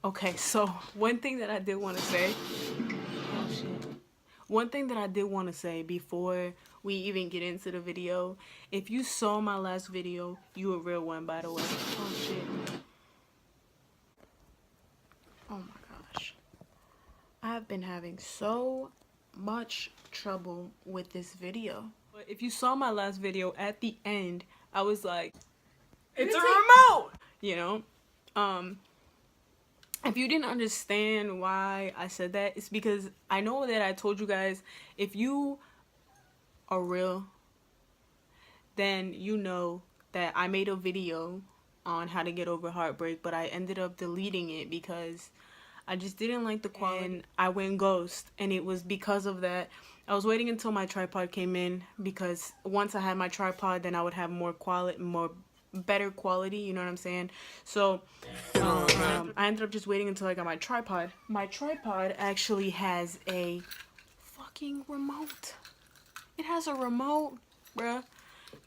Okay, so one thing that I did want to say. Oh shit. One thing that I did want to say before we even get into the video, if you saw my last video, you a real one, by the way. Oh shit. Oh my gosh. I've been having so much trouble with this video. But if you saw my last video, at the end, I was like, it's a remote! You know? If you didn't understand why I said that, it's because I know that I told you guys, if you are real, then you know that I made a video on how to get over heartbreak, but I ended up deleting it because I just didn't like the quality. And I went ghost, and it was because of that. I was waiting until my tripod came in, because once I had my tripod, then I would have more better quality, you know what I'm saying? So I ended up just waiting until I got my tripod. My tripod actually has a fucking remote. It has a remote, bruh.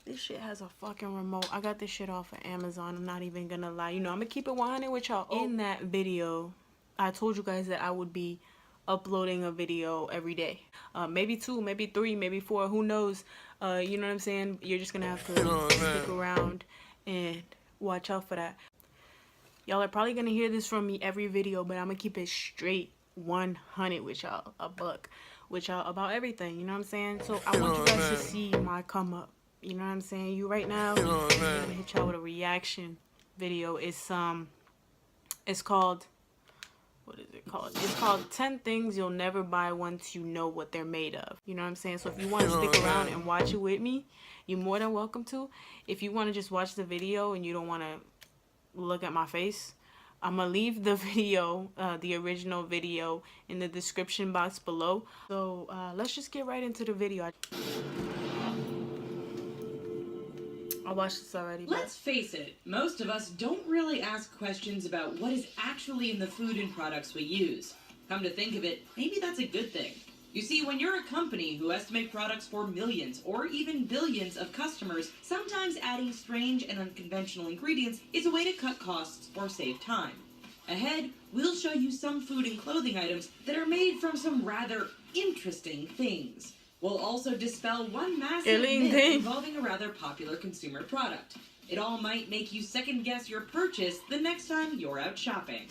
This shit has a fucking remote. I got this shit off of Amazon. I'm not even gonna lie. You know, I'm gonna keep it 100 with y'all. In that video, I told you guys that I would be uploading a video every day. Maybe 2, maybe 3, maybe 4. Who knows? You know what I'm saying? You're just gonna have to stick around and watch out for that. Y'all are probably gonna hear this from me every video, but I'm gonna keep it straight 100 with y'all, a buck with y'all about everything, you know what I'm saying? So I want you guys to see my come up, you know what I'm saying? You right now, I'm gonna hit y'all with a reaction video. It's called, what is it called? It's called 10 Things You'll Never Buy Once You Know What They're Made Of. You know what I'm saying? So if you want to stick around and watch it with me, you're more than welcome to. If you want to just watch the video and you don't want to look at my face, I'm going to leave the video, the original video, in the description box below. So let's just get right into the video. I watched this already. Let's face it, most of us don't really ask questions about what is actually in the food and products we use. Come to think of it, maybe that's a good thing. You see, when you're a company who has to make products for millions or even billions of customers, sometimes adding strange and unconventional ingredients is a way to cut costs or save time. Ahead, we'll show you some food and clothing items that are made from some rather interesting things. We'll also dispel one massive myth involving a rather popular consumer product. It all might make you second guess your purchase the next time you're out shopping.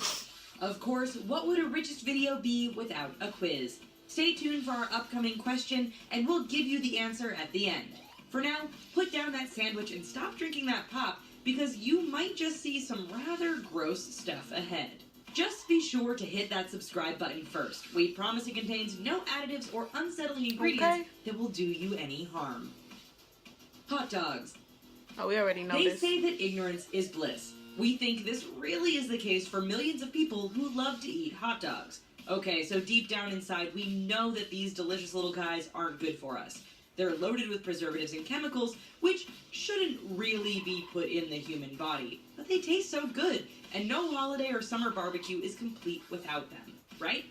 Of course, what would a richest video be without a quiz? Stay tuned for our upcoming question, and we'll give you the answer at the end. For now, put down that sandwich and stop drinking that pop, because you might just see some rather gross stuff ahead. Just be sure to hit that subscribe button first. We promise it contains no additives or unsettling ingredients that will do you any harm. Hot dogs. Oh, we already know this. They say that ignorance is bliss. We think this really is the case for millions of people who love to eat hot dogs. Okay, so deep down inside, we know that these delicious little guys aren't good for us. They're loaded with preservatives and chemicals, which shouldn't really be put in the human body. But they taste so good, and no holiday or summer barbecue is complete without them, right?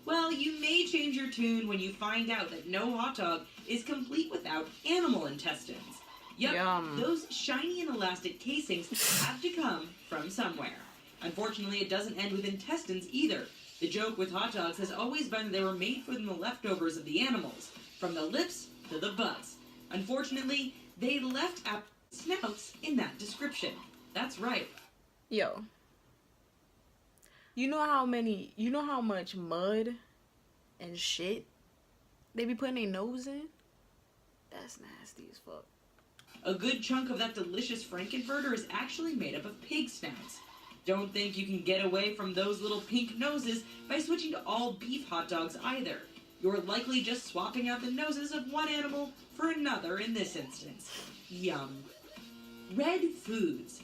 Well, you may change your tune when you find out that no hot dog is complete without animal intestines. Yup, those shiny and elastic casings have to come from somewhere. Unfortunately, it doesn't end with intestines either. The joke with hot dogs has always been that they were made from the leftovers of the animals, from the lips to the butts. Unfortunately, they left out snouts in that description. That's right. Yo. You know how much mud and shit they be putting their nose in? That's nasty as fuck. A good chunk of that delicious Frankenfurter is actually made up of pig snouts. Don't think you can get away from those little pink noses by switching to all beef hot dogs either. You're likely just swapping out the noses of one animal for another in this instance. Yum. Red foods.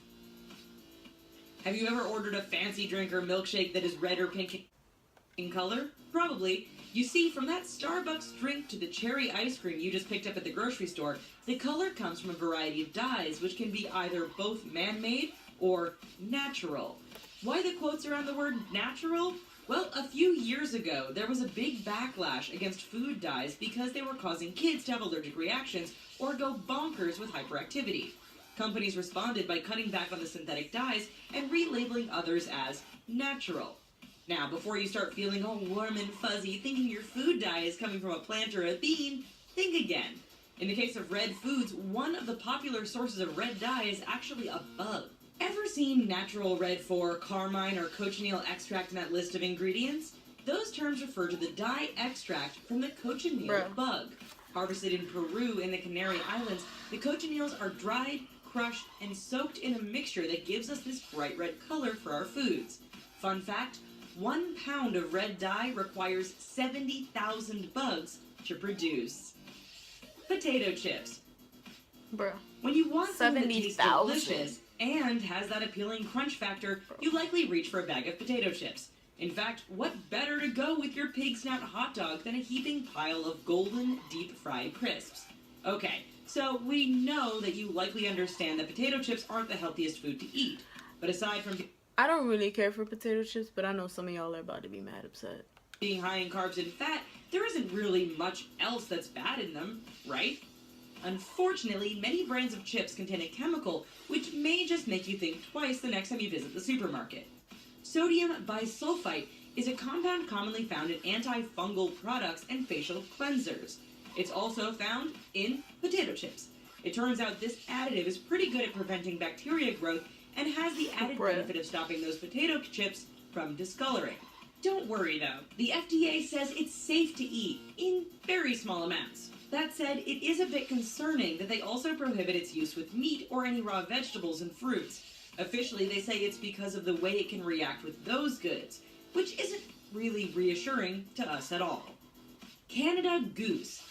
Have you ever ordered a fancy drink or milkshake that is red or pink in color? Probably. You see, from that Starbucks drink to the cherry ice cream you just picked up at the grocery store, the color comes from a variety of dyes, which can be either both man-made or natural. Why the quotes around the word natural? Well, a few years ago, there was a big backlash against food dyes because they were causing kids to have allergic reactions or go bonkers with hyperactivity. Companies responded by cutting back on the synthetic dyes and relabeling others as natural. Now, before you start feeling all warm and fuzzy, thinking your food dye is coming from a plant or a bean, think again. In the case of red foods, one of the popular sources of red dye is actually a bug. Ever seen natural red 4, carmine, or cochineal extract in that list of ingredients? Those terms refer to the dye extract from the cochineal bug. Harvested in Peru in the Canary Islands, the cochineals are dried, crushed, and soaked in a mixture that gives us this bright red color for our foods. Fun fact, 1 pound of red dye requires 70,000 bugs to produce. Potato chips. Bruh. When you want something that tastes delicious and has that appealing crunch factor, you likely reach for a bag of potato chips. In fact, what better to go with your pig snout hot dog than a heaping pile of golden, deep-fried crisps? Okay, so we know that you likely understand that potato chips aren't the healthiest food to eat. But aside from I don't really care for potato chips, but I know some of y'all are about to be mad upset. being high in carbs and fat, there isn't really much else that's bad in them, right? Unfortunately, many brands of chips contain a chemical which may just make you think twice the next time you visit the supermarket. Sodium bisulfite is a compound commonly found in antifungal products and facial cleansers. It's also found in potato chips. It turns out this additive is pretty good at preventing bacteria growth and has the added benefit of stopping those potato chips from discoloring. Don't worry though, the FDA says it's safe to eat in very small amounts. That said, it is a bit concerning that they also prohibit its use with meat or any raw vegetables and fruits. Officially, they say it's because of the way it can react with those goods, which isn't really reassuring to us at all. Canada Goose.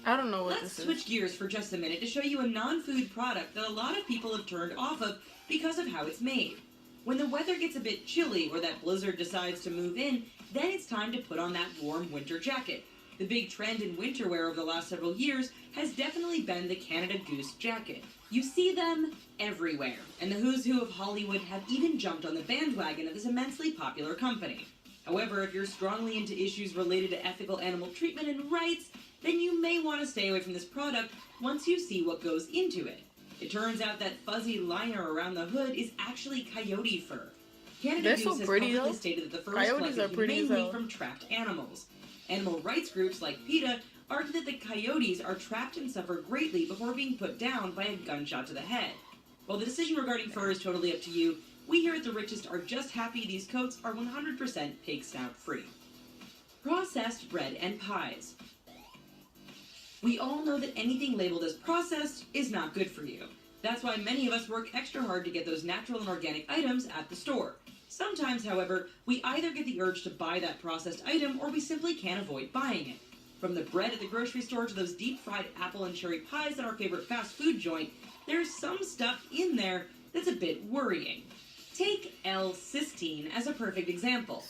I don't know what Let's this is. switch gears for just a minute to show you a non-food product that a lot of people have turned off of because of how it's made. When the weather gets a bit chilly or that blizzard decides to move in, then it's time to put on that warm winter jacket. The big trend in winter wear over the last several years has definitely been the Canada Goose jacket. You see them everywhere, and the who's who of Hollywood have even jumped on the bandwagon of this immensely popular company. However, if you're strongly into issues related to ethical animal treatment and rights, then you may want to stay away from this product once you see what goes into it. It turns out that fuzzy liner around the hood is actually coyote fur. Canada Goose has publicly stated that the fur is collected mainly from trapped animals. Animal rights groups like PETA argue that the coyotes are trapped and suffer greatly before being put down by a gunshot to the head. While the decision regarding fur is totally up to you, we here at The Richest are just happy these coats are 100% pig snout free. Processed bread and pies. We all know that anything labeled as processed is not good for you. That's why many of us work extra hard to get those natural and organic items at the store. Sometimes, however, we either get the urge to buy that processed item or we simply can't avoid buying it. From the bread at the grocery store to those deep-fried apple and cherry pies at our favorite fast food joint, there's some stuff in there that's a bit worrying. Take L-cysteine as a perfect example.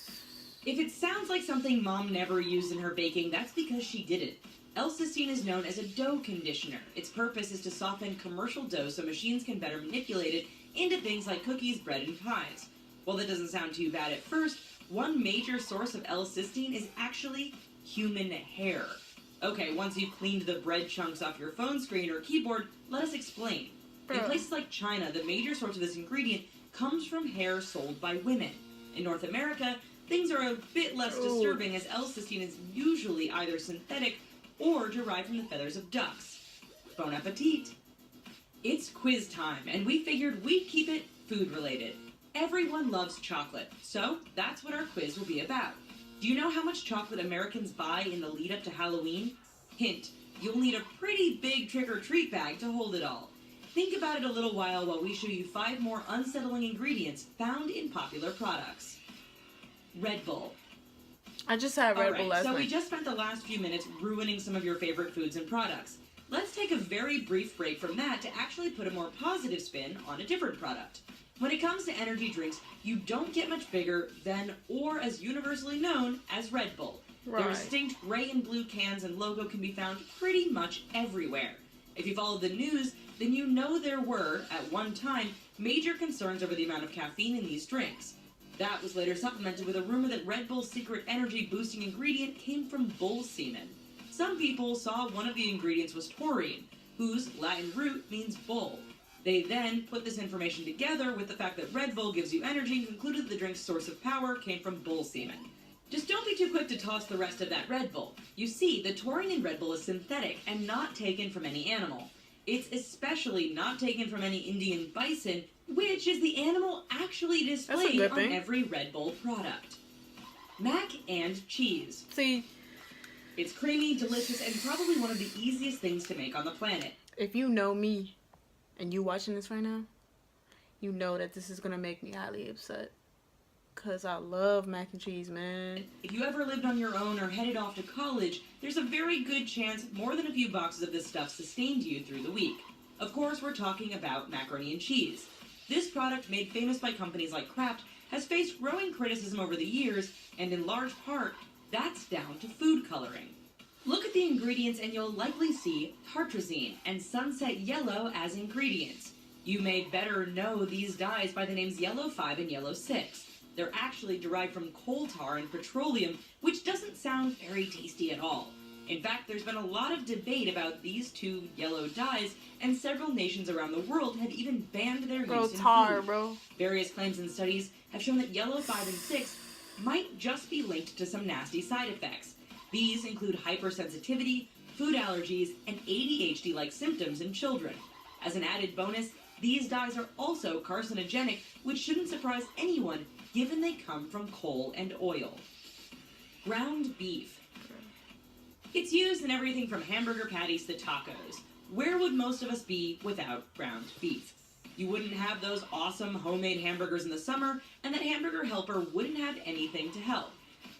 If it sounds like something Mom never used in her baking, that's because she didn't. L-cysteine is known as a dough conditioner. Its purpose is to soften commercial dough so machines can better manipulate it into things like cookies, bread, and pies. While that doesn't sound too bad at first, one major source of L-cysteine is actually human hair. Okay, once you've cleaned the bread chunks off your phone screen or keyboard, let us explain. In places like China, the major source of this ingredient comes from hair sold by women. In North America, things are a bit less disturbing as L-cysteine is usually either synthetic or derived from the feathers of ducks. Bon appetit! It's quiz time, and we figured we'd keep it food-related. Everyone loves chocolate, so that's what our quiz will be about. Do you know how much chocolate Americans buy in the lead-up to Halloween? Hint, you'll need a pretty big trick-or-treat bag to hold it all. Think about it a little while we show you 5 more unsettling ingredients found in popular products. Red Bull. I just had Red Bull last night. So we just spent the last few minutes ruining some of your favorite foods and products. Let's take a very brief break from that to actually put a more positive spin on a different product. When it comes to energy drinks, you don't get much bigger than, or as universally known, as Red Bull. Their distinct gray and blue cans and logo can be found pretty much everywhere. If you follow the news, then you know there were, at one time, major concerns over the amount of caffeine in these drinks. That was later supplemented with a rumor that Red Bull's secret energy-boosting ingredient came from bull semen. Some people saw one of the ingredients was taurine, whose Latin root means bull. They then put this information together with the fact that Red Bull gives you energy and concluded the drink's source of power came from bull semen. Just don't be too quick to toss the rest of that Red Bull. You see, the taurine in Red Bull is synthetic and not taken from any animal. It's especially not taken from any Indian bison, which is the animal actually displayed on every Red Bull product. Mac and cheese. See, it's creamy, delicious, and probably one of the easiest things to make on the planet. If you know me, and you watching this right now, you know that this is gonna make me highly upset. Cause I love mac and cheese, man. If you ever lived on your own or headed off to college, there's a very good chance more than a few boxes of this stuff sustained you through the week. Of course, we're talking about macaroni and cheese. This product, made famous by companies like Kraft, has faced growing criticism over the years, and in large part, that's down to food coloring. Look at the ingredients and you'll likely see tartrazine and sunset yellow as ingredients. You may better know these dyes by the names Yellow 5 and Yellow 6. They're actually derived from coal tar and petroleum, which doesn't sound very tasty at all. In fact, there's been a lot of debate about these two yellow dyes, and several nations around the world have even banned their use in food. Bro. Various claims and studies have shown that Yellow 5 and 6 might just be linked to some nasty side effects. These include hypersensitivity, food allergies, and ADHD-like symptoms in children. As an added bonus, these dyes are also carcinogenic, which shouldn't surprise anyone given they come from coal and oil. Ground beef. It's used in everything from hamburger patties to tacos. Where would most of us be without ground beef? You wouldn't have those awesome homemade hamburgers in the summer, and that hamburger helper wouldn't have anything to help.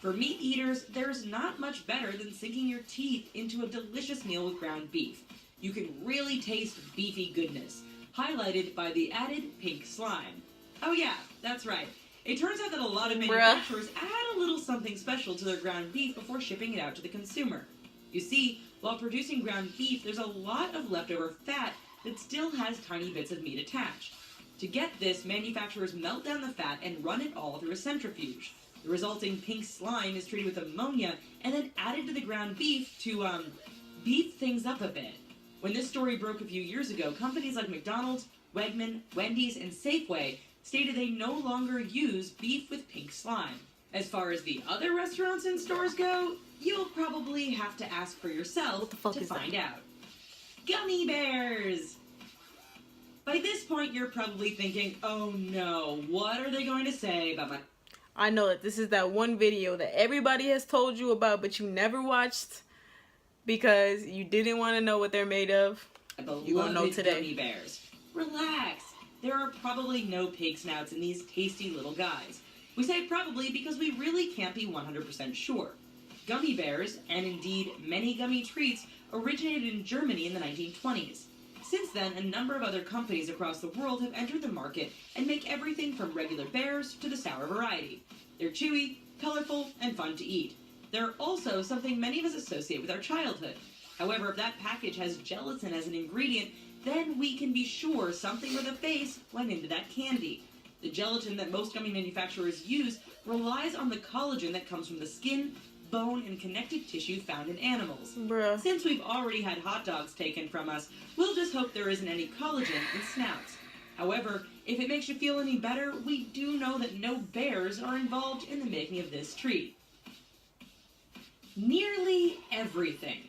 For meat eaters, there's not much better than sinking your teeth into a delicious meal with ground beef. You can really taste beefy goodness, highlighted by the added pink slime. Oh yeah, that's right. It turns out that a lot of manufacturers add a little something special to their ground beef before shipping it out to the consumer. You see, while producing ground beef, there's a lot of leftover fat that still has tiny bits of meat attached. To get this, manufacturers melt down the fat and run it all through a centrifuge. The resulting pink slime is treated with ammonia and then added to the ground beef to, beef things up a bit. When this story broke a few years ago, companies like McDonald's, Wegman, Wendy's, and Safeway stated they no longer use beef with pink slime. As far as the other restaurants and stores go, you'll probably have to ask for yourself to find out. Gummy bears! By this point, you're probably thinking, oh no, what are they going to say about my... I know that this is that one video that everybody has told you about, but you never watched because you didn't want to know what they're made of. You're gonna know today. Gummy bears. Relax. There are probably no pig snouts in these tasty little guys. We say probably because we really can't be 100% sure. Gummy bears, and indeed many gummy treats, originated in Germany in the 1920s. Since then, a number of other companies across the world have entered the market and make everything from regular bears to the sour variety. They're chewy, colorful, and fun to eat. They're also something many of us associate with our childhood. However, if that package has gelatin as an ingredient, then we can be sure something with a face went into that candy. The gelatin that most gummy manufacturers use relies on the collagen that comes from the skin, bone, and connective tissue found in animals. Bruh. Since we've already had hot dogs taken from us, we'll just hope there isn't any collagen in snouts. However, if it makes you feel any better, we do know that no bears are involved in the making of this treat. Nearly everything.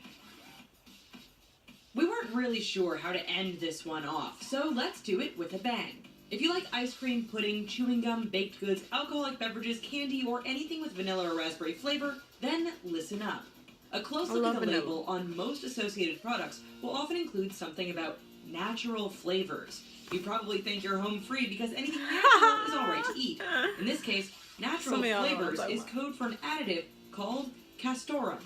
We weren't really sure how to end this one off, so let's do it with a bang. If you like ice cream, pudding, chewing gum, baked goods, alcoholic beverages, candy, or anything with vanilla or raspberry flavor, then listen up. A close look at the label on most associated products will often include something about natural flavors. You probably think you're home free because anything natural is alright to eat. In this case, natural flavors is code for an additive called castoreum.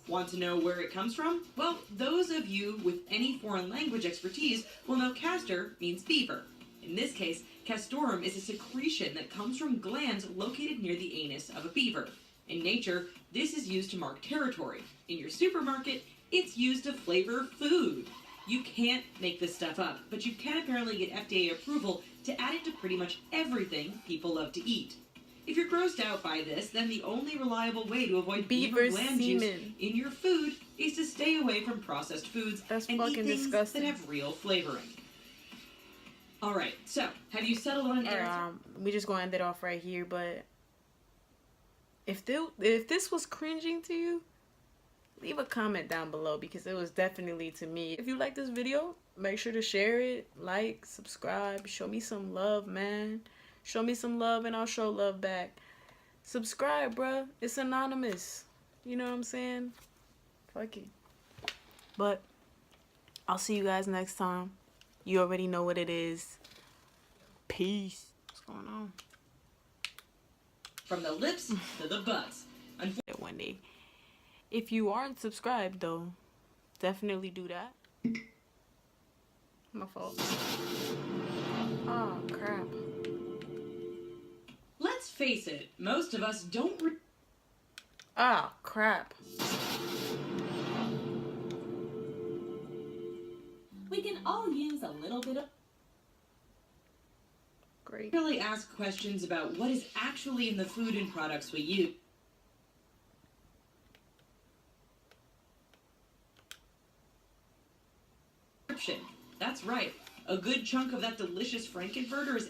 Want to know where it comes from? Well, those of you with any foreign language expertise will know castor means beaver. In this case, castoreum is a secretion that comes from glands located near the anus of a beaver. In nature, this is used to mark territory. In your supermarket, it's used to flavor food. You can't make this stuff up, but you can apparently get FDA approval to add it to pretty much everything people love to eat. If you're grossed out by this, then the only reliable way to avoid beaver gland juice in your food is to stay away from processed foods and eat things that have real flavoring. All right, so have you settled on an air? We just gonna end it off right here. But if this was cringing to you, leave a comment down below, because it was definitely to me. If you like this video, make sure to share it, like, subscribe, show me some love, man. Show me some love and I'll show love back. Subscribe, bruh. It's anonymous. You know what I'm saying? Fuck it. But I'll see you guys next time. You already know what it is. Peace. What's going on? From the lips to the butts. One day. If you aren't subscribed, though, definitely do that. My fault. Oh, crap. Let's face it, most of us don't. Ah, crap. We can all use a little bit of. Great. Really ask questions about what is actually in the food and products we use. That's right. A good chunk of that delicious Frankenfurter is